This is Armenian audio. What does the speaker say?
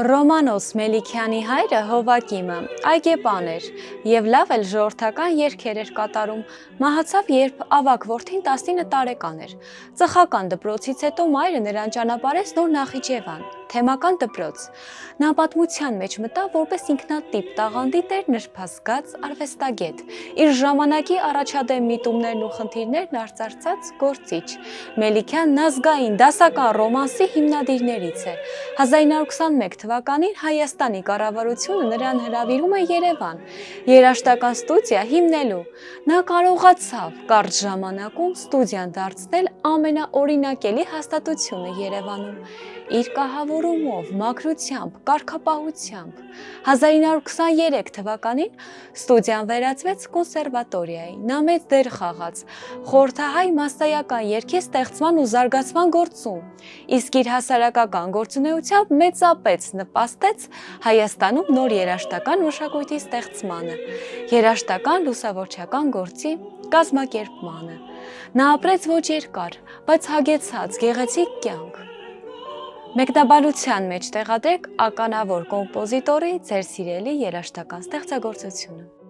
Ռոմանոս Մելիքյանի հայրը Հովակիմը այգեպան էր և լավ էլ ժողովրդական երգեր էր կատարում, մահացավ, երբ ավագ որդին 19 տարեկան էր։ Ծխական դպրոցից հետո մայրը նրան ճանապարհեց Նոր Նախիջևան, թեմական դպրոց։ Նա պատմության մեջ մտավ որպես ինքնատիպ տաղանդի տեր, նրբազգաց արվեստագետ, իր ժամանակի առաջադեմ միտումներն ու խնդիրներն արծարծած գործիչ։ Մելիքյանն ազգային դասական ռոմանսի հիմնադիրներից է։ 1921 թվականին Հայաստանի կառավարությունը նրան հրավիրում է Երևան, երաժշտական ստուդիա հիմնելու։ Նա կարողացավ կարճ ժամանակում ստուդիան դարձնել ամենաօրինակելի հաստատությունը Երևանում, իր կահավորումով, մաքրությամբ, կարգապահությամբ։ 1923 թվականին ստուդիան վերածվեց կոնսերվատորիայի։ Նա մեծ դեր խաղաց խորհրդահայ մասսայական երգի ստեղծման ու զարգացման գործում, իսկ իր հասարակական գործունեությամբ մեծապես նպաստեց Հայաստանում նոր երաժշտական մշակույթի ստեղծմանը, երաժշտական լուսավորչական գործի կազմակերպմանը։ Նա ապրեց ոչ երկար, բայց հագեցած գեղեցիկ կյանք։ Մեկնաբանության մեջ տեղադրեք ականավոր կոմպոզիտորի ձեր սիրելի երաժշտական ստեղծագործությունը։